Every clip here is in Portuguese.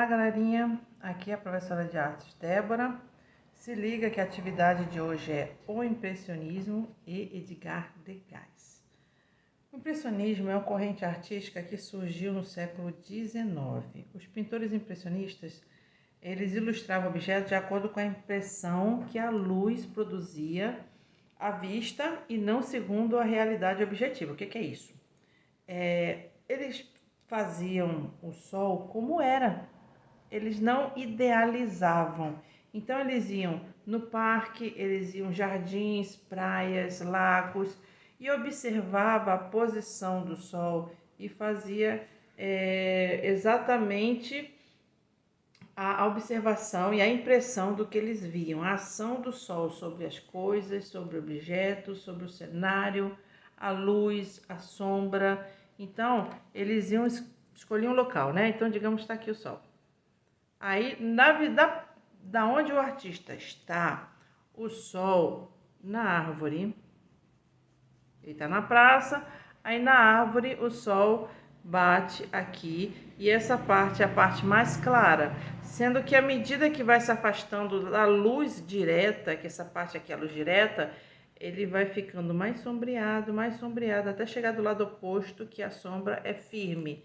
Olá, galerinha. Aqui é a professora de artes Débora. Se liga que a atividade de hoje é o impressionismo e Edgar Degas. O impressionismo é uma corrente artística que surgiu no século XIX. Os pintores impressionistas, eles ilustravam objetos de acordo com a impressão que a luz produzia à vista e não segundo a realidade objetiva. O que é isso? Eles faziam o sol como era. Eles não idealizavam. Então eles iam no parque, eles iam jardins, praias, lagos e observava a posição do sol e fazia exatamente a observação e a impressão do que eles viam, a ação do sol sobre as coisas, sobre objetos, sobre o cenário, a luz, a sombra. Então eles iam escolher um local, né? Então digamos que está aqui o sol. Aí, da onde o artista está, o sol na árvore, ele está na praça, aí na árvore o sol bate aqui e essa parte é a parte mais clara, sendo que à medida que vai se afastando da luz direta, que essa parte aqui é a luz direta, ele vai ficando mais sombreado, até chegar do lado oposto, que a sombra é firme.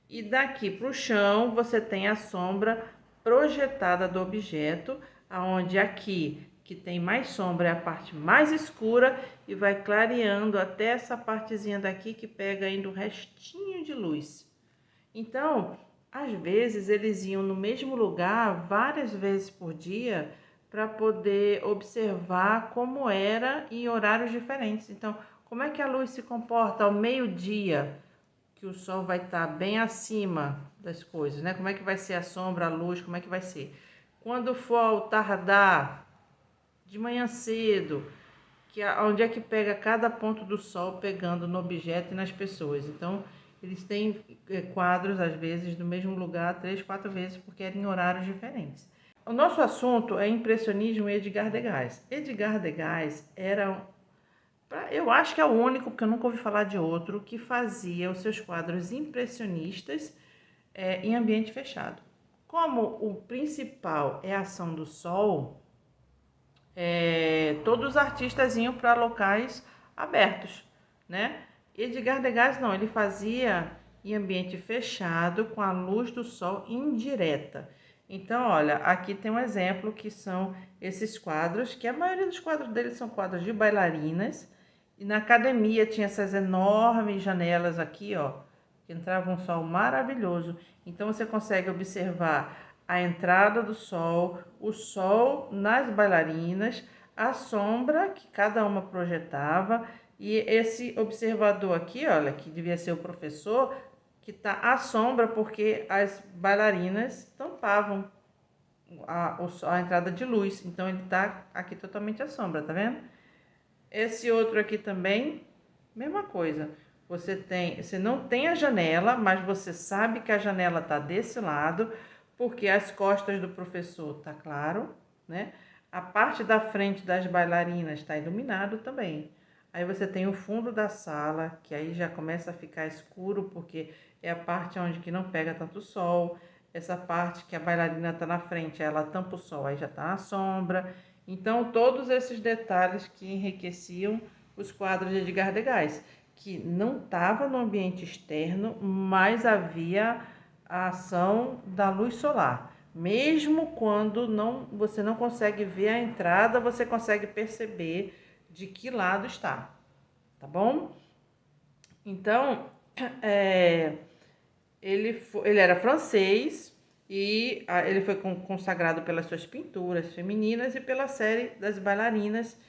E daqui para o chão você tem a sombra projetada do objeto, aonde aqui que tem mais sombra é a parte mais escura e vai clareando até essa partezinha daqui que pega ainda um restinho de luz. Então, às vezes eles iam no mesmo lugar várias vezes por dia para poder observar como era em horários diferentes. Então, como é que a luz se comporta ao meio-dia, que o sol vai estar bem acima das coisas, né? Como é que vai ser a sombra, a luz, como é que vai ser? Quando for ao tardar, de manhã cedo, onde é que pega cada ponto do sol pegando no objeto e nas pessoas. Então, eles têm quadros, às vezes, no mesmo lugar 3, 4 vezes, porque eram em horários diferentes. O nosso assunto é impressionismo e Edgar Degas. Edgar Degas eu acho que é o único, porque eu nunca ouvi falar de outro, que fazia os seus quadros impressionistas em ambiente fechado. Como o principal é a ação do sol, todos os artistas iam para locais abertos, né? Edgar Degas não, ele fazia em ambiente fechado com a luz do sol indireta. Então, olha, aqui tem um exemplo que são esses quadros, que a maioria dos quadros deles são quadros de bailarinas. E na academia tinha essas enormes janelas aqui, ó, que entrava um sol maravilhoso. Então você consegue observar a entrada do sol, o sol nas bailarinas, a sombra que cada uma projetava e esse observador aqui, olha, que devia ser o professor, que tá à sombra porque as bailarinas tampavam a entrada de luz. Então ele tá aqui totalmente à sombra, tá vendo? Esse outro aqui também, mesma coisa. Você não tem a janela, mas você sabe que a janela está desse lado, porque as costas do professor tá claro, né? A parte da frente das bailarinas está iluminado também. Aí você tem o fundo da sala, que aí já começa a ficar escuro, porque é a parte onde que não pega tanto sol. Essa parte que a bailarina está na frente, ela tampa o sol, aí já está na sombra. Então, todos esses detalhes que enriqueciam os quadros de Edgar Degas, que não estava no ambiente externo, mas havia a ação da luz solar. Mesmo quando você não consegue ver a entrada, você consegue perceber de que lado está, tá bom? Então, ele era francês e ele foi consagrado pelas suas pinturas femininas e pela série das bailarinas,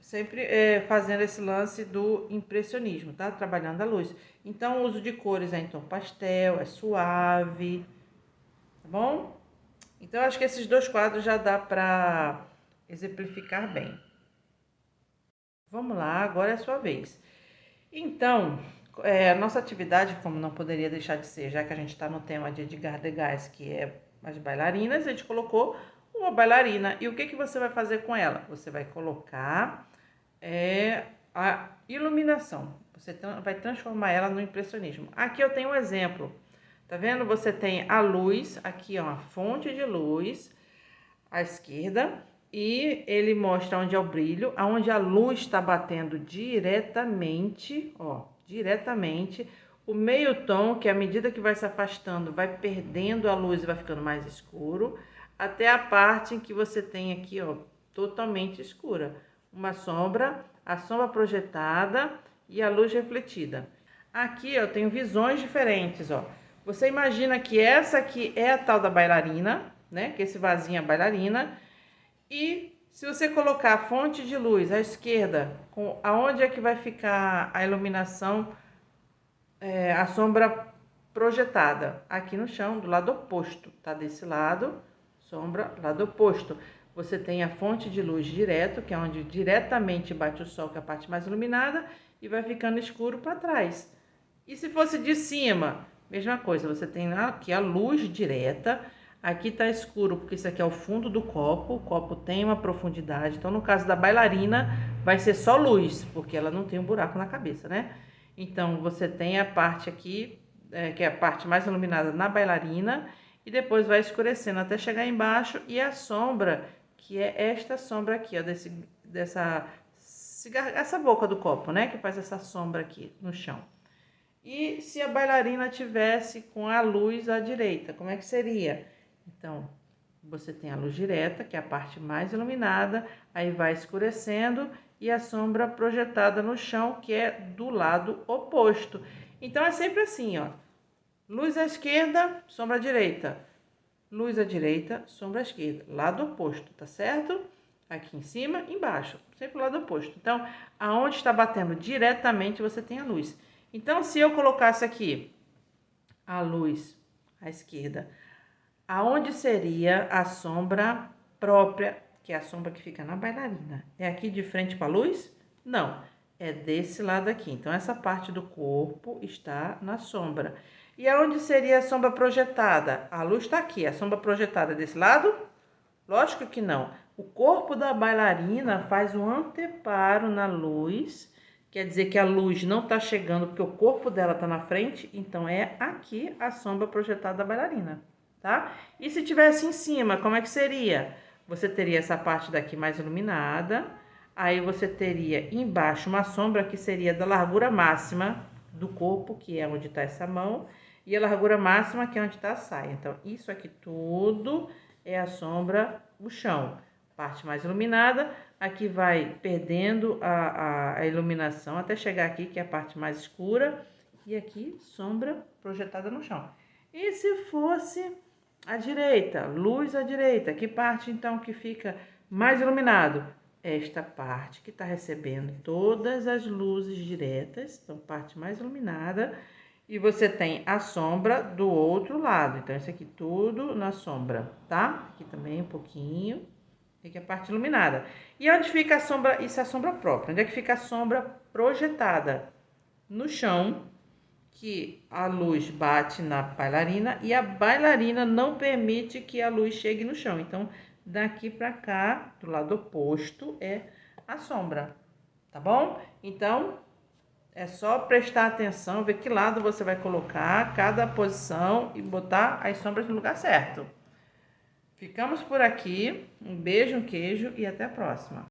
sempre fazendo esse lance do impressionismo, tá? Trabalhando a luz. Então, o uso de cores é em tom pastel, é suave, tá bom? Então, acho que esses dois quadros já dá para exemplificar bem. Vamos lá, agora é a sua vez. Então, a nossa atividade, como não poderia deixar de ser, já que a gente está no tema de Edgar Degas, que é as bailarinas, a gente colocou uma bailarina. E o que você vai fazer com ela? Você vai colocar a iluminação. Você vai transformar ela no impressionismo. Aqui eu tenho um exemplo Tá vendo? Você tem a luz, aqui ó, a fonte de luz à esquerda, e ele mostra onde é o brilho, aonde a luz está batendo diretamente, ó, diretamente. O meio tom, que à medida que vai se afastando, vai perdendo a luz e vai ficando mais escuro, até a parte em que você tem aqui, ó, totalmente escura. Uma sombra, a sombra projetada e a luz refletida. Aqui eu tenho visões diferentes, ó. Você imagina que essa aqui é a tal da bailarina, né? Que esse vasinho é a bailarina. E se você colocar a fonte de luz à esquerda, aonde é que vai ficar a iluminação, a sombra projetada? Aqui no chão, do lado oposto, tá? Desse lado, sombra, lado oposto. Você tem a fonte de luz direto, que é onde diretamente bate o sol, que é a parte mais iluminada, e vai ficando escuro para trás. E se fosse de cima, mesma coisa, você tem aqui a luz direta, aqui tá escuro porque isso aqui é o fundo do copo, o copo tem uma profundidade, então no caso da bailarina vai ser só luz, porque ela não tem um buraco na cabeça, né? Então você tem a parte aqui, que é a parte mais iluminada na bailarina, e depois vai escurecendo até chegar embaixo, e a sombra, que é esta sombra aqui, ó, essa boca do copo, né? Que faz essa sombra aqui no chão. E se a bailarina tivesse com a luz à direita, como é que seria? Então, você tem a luz direta, que é a parte mais iluminada, aí vai escurecendo, e a sombra projetada no chão, que é do lado oposto. Então, é sempre assim, ó. Luz à esquerda, sombra à direita. Luz à direita, sombra à esquerda. Lado oposto, tá certo? Aqui em cima, embaixo. Sempre o lado oposto. Então, aonde está batendo diretamente, você tem a luz. Então, se eu colocasse aqui a luz à esquerda, aonde seria a sombra própria, que é a sombra que fica na bailarina? É aqui de frente para a luz? Não, é desse lado aqui. Então, essa parte do corpo está na sombra. E aonde seria a sombra projetada? A luz está aqui. A sombra projetada é desse lado? Lógico que não. O corpo da bailarina faz um anteparo na luz. Quer dizer que a luz não está chegando porque o corpo dela está na frente, então é aqui a sombra projetada da bailarina, tá? E se tivesse em cima, como é que seria? Você teria essa parte daqui mais iluminada, aí você teria embaixo uma sombra que seria da largura máxima do corpo, que é onde está essa mão, e a largura máxima, que é onde está a saia. Então, isso aqui tudo é a sombra, o chão. Parte mais iluminada, aqui vai perdendo a iluminação até chegar aqui, que é a parte mais escura, e aqui sombra projetada no chão. E se fosse à direita, luz à direita, que parte então que fica mais iluminado? Esta parte que está recebendo todas as luzes diretas, então parte mais iluminada, e você tem a sombra do outro lado. Então, isso aqui tudo na sombra, tá? Aqui também um pouquinho. Aqui é a parte iluminada. E onde fica a sombra? Isso é a sombra própria. Onde é que fica a sombra projetada? No chão, que a luz bate na bailarina e a bailarina não permite que a luz chegue no chão. Então, daqui pra cá, do lado oposto, é a sombra, tá bom? Então, é só prestar atenção, ver que lado você vai colocar cada posição e botar as sombras no lugar certo. Ficamos por aqui. Um beijo, um queijo e até a próxima.